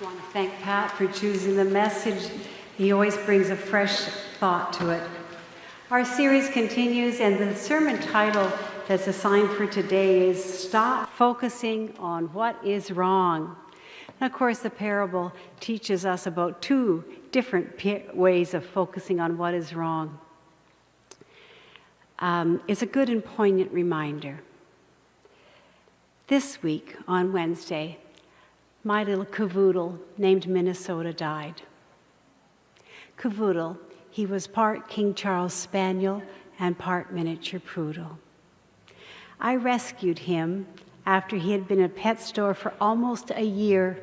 I want to thank Pat for choosing the message. He always brings a fresh thought to it. Our series continues, and the sermon title that's assigned for today is Stop Focusing on What is Wrong. And of course, the parable teaches us about two different ways of focusing on what is wrong. It's a good and poignant reminder. This week, on Wednesday, my little cavoodle named Minnesota died. Cavoodle, he was part King Charles Spaniel and part miniature poodle. I rescued him after he had been in a pet store for almost a year.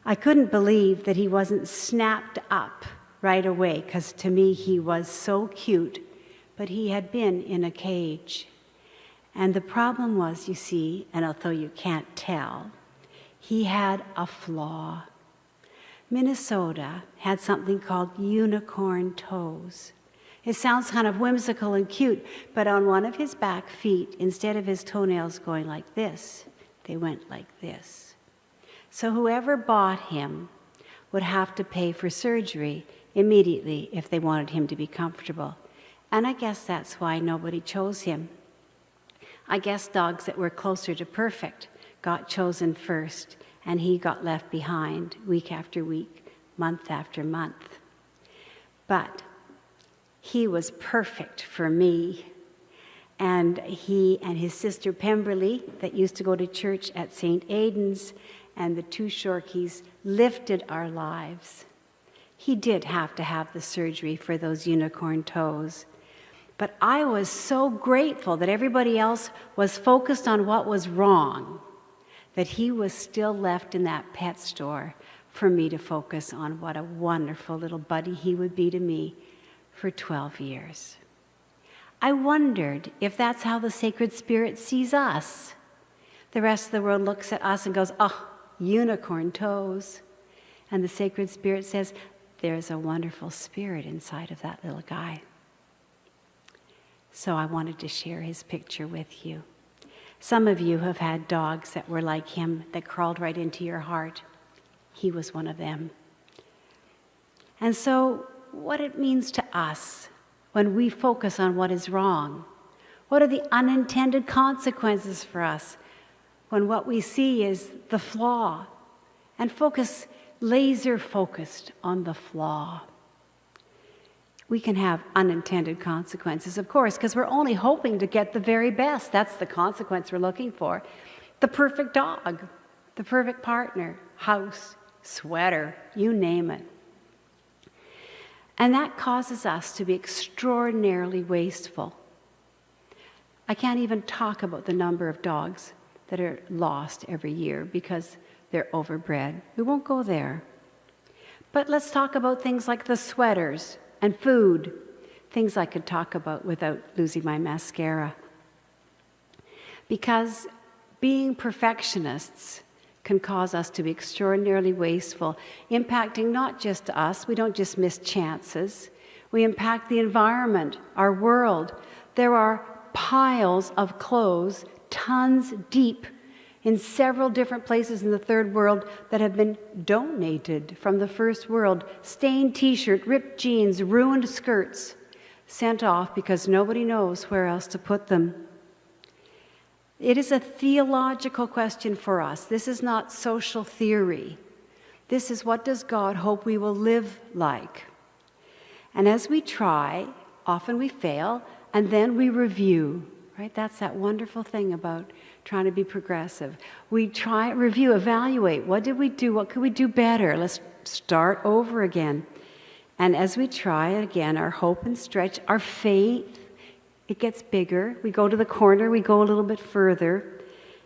I couldn't believe that he wasn't snapped up right away, because to me he was so cute, but he had been in a cage. And the problem was, you see, and although you can't tell, he had a flaw. Minnesota had something called unicorn toes. It sounds kind of whimsical and cute, but on one of his back feet, instead of his toenails going like this, they went like this. So whoever bought him would have to pay for surgery immediately if they wanted him to be comfortable. And I guess that's why nobody chose him. I guess dogs that were closer to perfect got chosen first, and he got left behind week after week, month after month. But he was perfect for me. And he and his sister Pemberley, that used to go to church at St. Aidan's, and the two Shorkeys lifted our lives. He did have to have the surgery for those unicorn toes. But I was so grateful that everybody else was focused on what was wrong, that he was still left in that pet store for me to focus on what a wonderful little buddy he would be to me for 12 years. I wondered if that's how the Sacred Spirit sees us. The rest of the world looks at us and goes, oh, unicorn toes. And the Sacred Spirit says, there's a wonderful spirit inside of that little guy. So I wanted to share his picture with you. Some of you have had dogs that were like him, that crawled right into your heart. He was one of them. And so what it means to us when we focus on what is wrong, what are the unintended consequences for us when what we see is the flaw, and focus, laser focused on the flaw. We can have unintended consequences, of course, because we're only hoping to get the very best. That's the consequence we're looking for. The perfect dog, the perfect partner, house, sweater, you name it. And that causes us to be extraordinarily wasteful. I can't even talk about the number of dogs that are lost every year because they're overbred. We won't go there. But let's talk about things like the sweaters and food, things I could talk about without losing my mascara. Because being perfectionists can cause us to be extraordinarily wasteful, impacting not just us. We don't just miss chances. We impact the environment, our world. There are piles of clothes, tons deep, in several different places in the third world that have been donated from the first world. Stained t-shirt, ripped jeans, ruined skirts, sent off because nobody knows where else to put them. It is a theological question for us. This is not social theory. This is, what does God hope we will live like? And as we try, often we fail, and then we review. Right? That's that wonderful thing about trying to be progressive. We try, review, evaluate. What did we do? What could we do better? Let's start over again. And as we try again, our hope and stretch, our faith, it gets bigger. We go to the corner, we go a little bit further,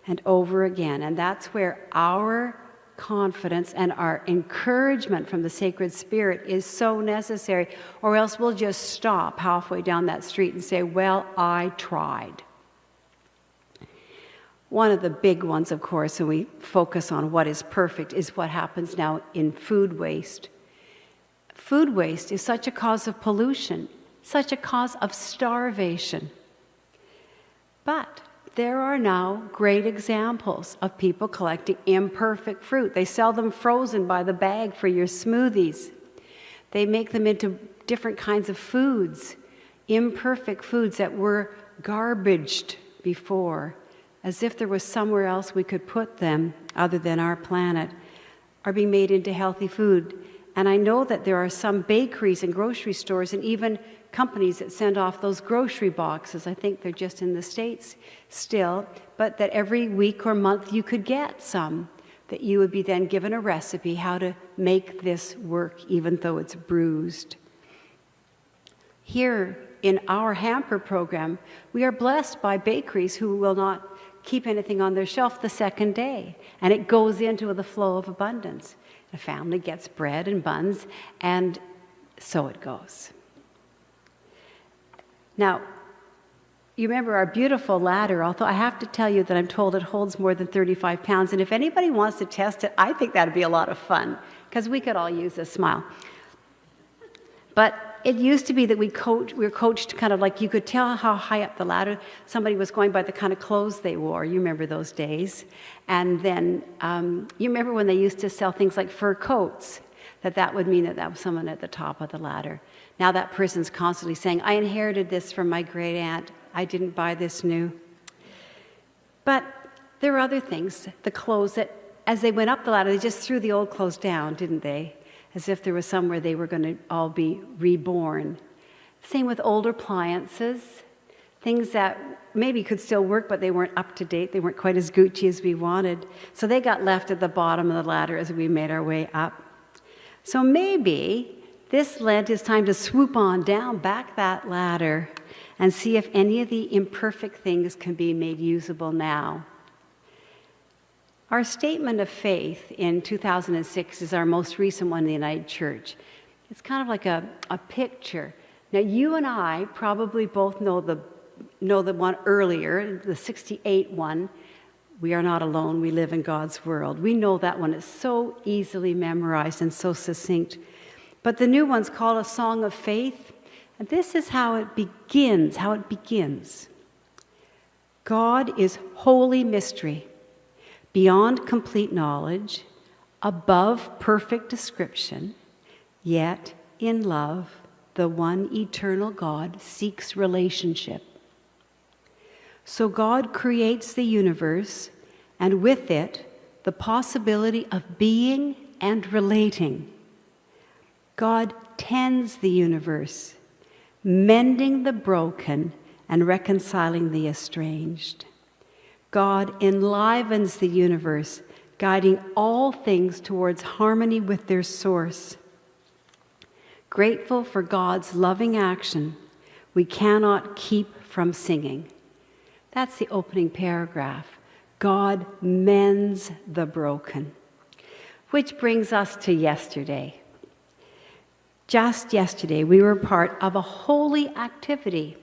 and over again. And that's where our confidence and our encouragement from the Sacred Spirit is so necessary, or else we'll just stop halfway down that street and say, well, I tried. One of the big ones, of course, when we focus on what is perfect, is what happens now in food waste. Food waste is such a cause of pollution, such a cause of starvation. But there are now great examples of people collecting imperfect fruit. They sell them frozen by the bag for your smoothies. They make them into different kinds of foods, imperfect foods that were garbaged before, as if there was somewhere else we could put them other than our planet, are being made into healthy food. And I know that there are some bakeries and grocery stores and even companies that send off those grocery boxes. I think they're just in the States still, but that every week or month you could get some, that you would be then given a recipe how to make this work even though it's bruised. Here in our hamper program, we are blessed by bakeries who will not keep anything on their shelf the second day, and it goes into the flow of abundance. A family gets bread and buns, and so it goes. Now, you remember our beautiful ladder, although I have to tell you that I'm told it holds more than 35 pounds, and if anybody wants to test it, I think that'd be a lot of fun, because we could all use a smile. But it used to be that we were coached kind of like you could tell how high up the ladder somebody was going by the kind of clothes they wore. You remember those days. And then you remember when they used to sell things like fur coats, that would mean that was someone at the top of the ladder. Now that person's constantly saying, I inherited this from my great aunt. I didn't buy this new. But there were other things, the clothes that as they went up the ladder, they just threw the old clothes down, didn't they? As if there was somewhere they were going to all be reborn. Same with older appliances, things that maybe could still work, but they weren't up to date. They weren't quite as Gucci as we wanted. So they got left at the bottom of the ladder as we made our way up. So maybe this Lent is time to swoop on down back that ladder and see if any of the imperfect things can be made usable now. Our statement of faith in 2006 is our most recent one in the United Church. It's kind of like a picture. Now, you and I probably both know the one earlier, the 68 one. We are not alone, we live in God's world. We know that one. It's so easily memorized and so succinct. But the new one's called A Song of Faith. And this is how it begins, God is holy mystery, beyond complete knowledge, above perfect description, yet in love, the one eternal God seeks relationship. So God creates the universe, and with it, the possibility of being and relating. God tends the universe, mending the broken and reconciling the estranged. God enlivens the universe, guiding all things towards harmony with their source. Grateful for God's loving action, we cannot keep from singing. That's the opening paragraph. God mends the broken. Which brings us to yesterday. Just yesterday, we were part of a holy activity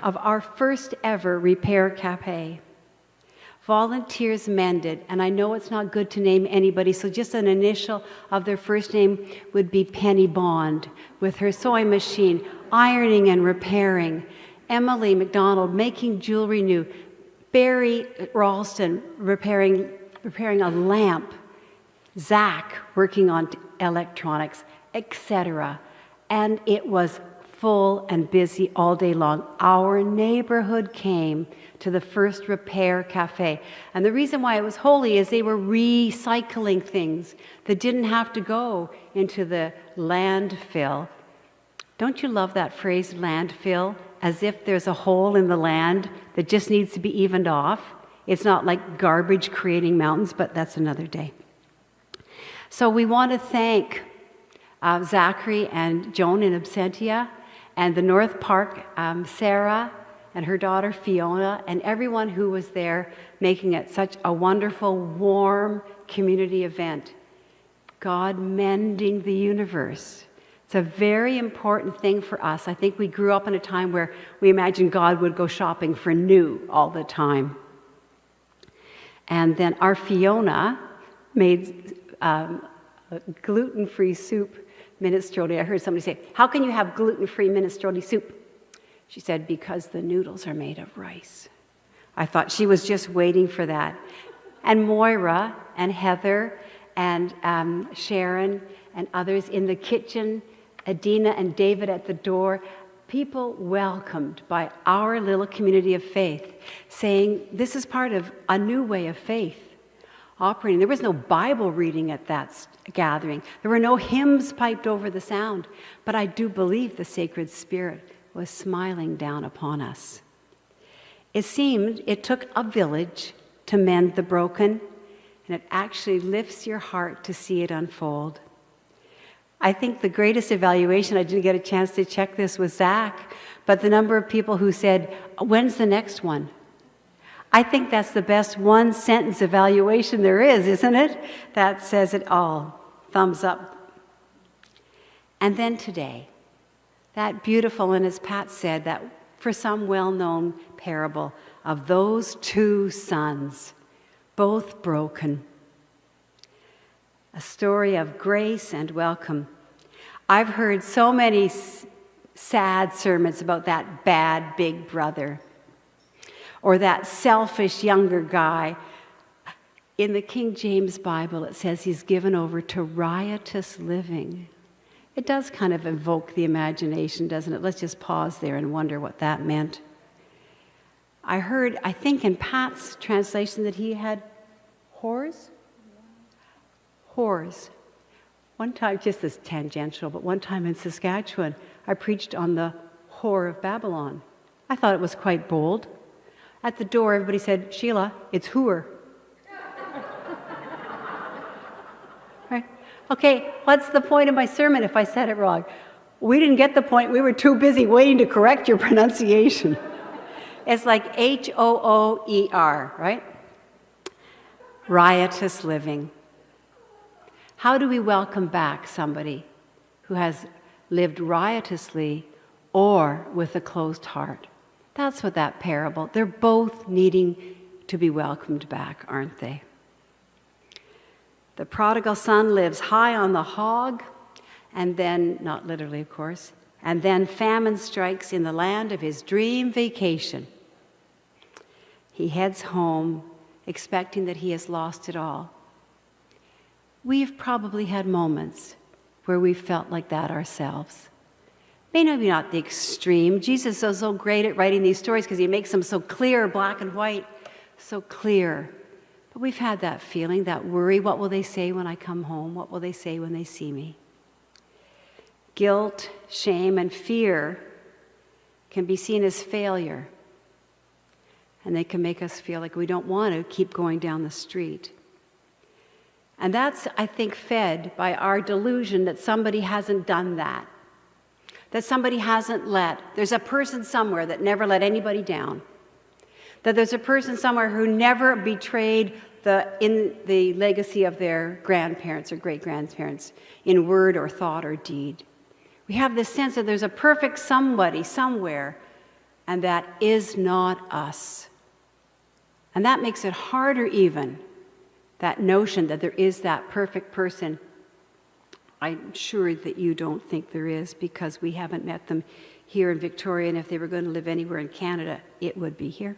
of our first ever repair cafe. Volunteers mended, and I know it's not good to name anybody, so just an initial of their first name would be Penny Bond, with her sewing machine, ironing and repairing. Emily McDonald making jewelry new. Barry Ralston repairing a lamp. Zach working on electronics, etc. And it was full and busy all day long. Our neighborhood came to the First Repair Cafe. And the reason why it was holy is they were recycling things that didn't have to go into the landfill. Don't you love that phrase, landfill? As if there's a hole in the land that just needs to be evened off. It's not like garbage creating mountains, but that's another day. So we want to thank Zachary and Joan in absentia, and the North Park, Sarah and her daughter Fiona, and everyone who was there making it such a wonderful, warm community event. God mending the universe. It's a very important thing for us. I think we grew up in a time where we imagined God would go shopping for new all the time. And then our Fiona made gluten-free soup minestrone. I heard somebody say, how can you have gluten-free minestrone soup? She said, because the noodles are made of rice. I thought she was just waiting for that. And Moira and Heather and Sharon and others in the kitchen, Adina and David at the door, people welcomed by our little community of faith, saying this is part of a new way of faith operating. There was no Bible reading at that gathering. There were no hymns piped over the sound, but I do believe the Sacred Spirit was smiling down upon us. It seemed it took a village to mend the broken, and it actually lifts your heart to see it unfold. I think the greatest evaluation, I didn't get a chance to check this with Zach, but the number of people who said, when's the next one? I think that's the best one-sentence evaluation there is, isn't it? That says it all. Thumbs up. And then today, that beautiful, and as Pat said, that for some well-known parable of those two sons, both broken. A story of grace and welcome. I've heard so many sad sermons about that bad big brother or that selfish younger guy. In the King James Bible, it says he's given over to riotous living. It does kind of evoke the imagination, doesn't it? Let's just pause there and wonder what that meant. I heard, I think in Pat's translation, that he had whores? Whores. One time, just this tangential, but one time in Saskatchewan, I preached on the whore of Babylon. I thought it was quite bold. At the door, everybody said, Sheila, it's whore. Right? Okay, what's the point of my sermon if I said it wrong? We didn't get the point. We were too busy waiting to correct your pronunciation. It's like H-O-O-E-R, right? Riotous living. How do we welcome back somebody who has lived riotously or with a closed heart? That's what that parable, they're both needing to be welcomed back, aren't they? The prodigal son lives high on the hog, and then, not literally of course, and then famine strikes in the land of his dream vacation. He heads home expecting that he has lost it all. We've probably had moments where we felt like that ourselves. Maybe not the extreme. Jesus is so great at writing these stories because he makes them so clear, black and white, so clear. But we've had that feeling, that worry. What will they say when I come home? What will they say when they see me? Guilt, shame, and fear can be seen as failure. And they can make us feel like we don't want to keep going down the street. And that's, I think, fed by our delusion that somebody hasn't done that. That somebody hasn't there's a person somewhere that never let anybody down. That there's a person somewhere who never betrayed in the legacy of their grandparents or great-grandparents in word or thought or deed. We have this sense that there's a perfect somebody somewhere, and that is not us. And that makes it harder even, that notion that there is that perfect person. I'm sure that you don't think there is, because we haven't met them here in Victoria, and if they were going to live anywhere in Canada, it would be here.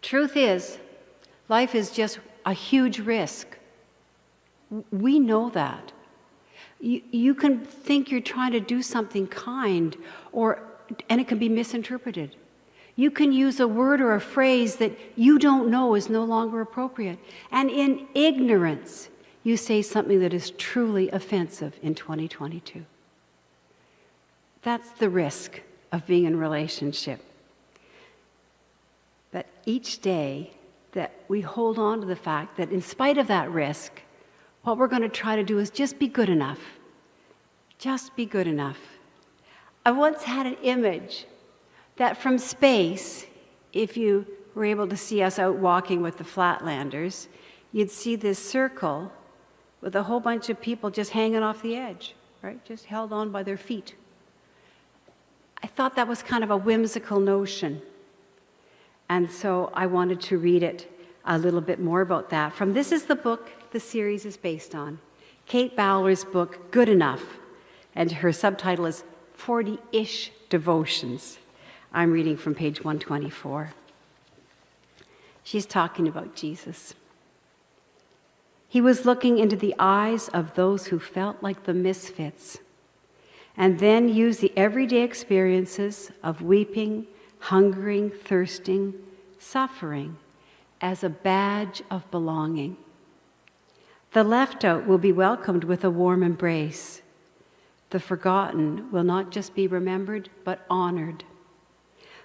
Truth is, life is just a huge risk. We know that. You can think you're trying to do something kind, and it can be misinterpreted. You can use a word or a phrase that you don't know is no longer appropriate. And in ignorance, you say something that is truly offensive in 2022. That's the risk of being in a relationship. But each day that we hold on to the fact that in spite of that risk, what we're going to try to do is just be good enough. Just be good enough. I once had an image that from space, if you were able to see us out walking with the Flatlanders, you'd see this circle with a whole bunch of people just hanging off the edge, right? Just held on by their feet. I thought that was kind of a whimsical notion. And so I wanted to read it a little bit more about that. This is the book the series is based on. Kate Bowler's book, Good Enough. And her subtitle is 40-ish Devotions. I'm reading from page 124. She's talking about Jesus. He was looking into the eyes of those who felt like the misfits, and then used the everyday experiences of weeping, hungering, thirsting, suffering as a badge of belonging. The left out will be welcomed with a warm embrace. The forgotten will not just be remembered, but honored.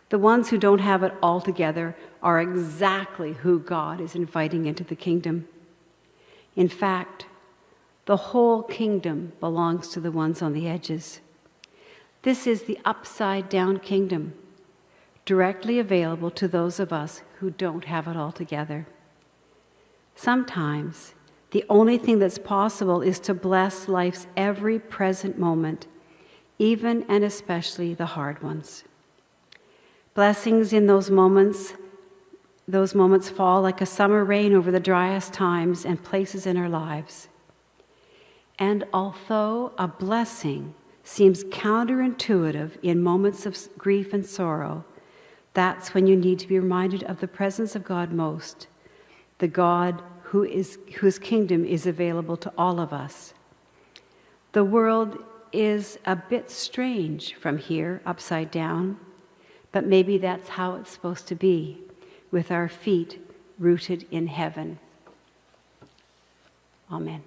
The ones who don't have it all together are exactly who God is inviting into the kingdom. In fact, the whole kingdom belongs to the ones on the edges. This is the upside-down kingdom, directly available to those of us who don't have it all together. Sometimes, the only thing that's possible is to bless life's every present moment, even and especially the hard ones. Blessings in those moments fall like a summer rain over the driest times and places in our lives. And although a blessing seems counterintuitive in moments of grief and sorrow, that's when you need to be reminded of the presence of God most, the God whose kingdom is available to all of us. The world is a bit strange from here, upside down, but maybe that's how it's supposed to be, with our feet rooted in heaven. Amen.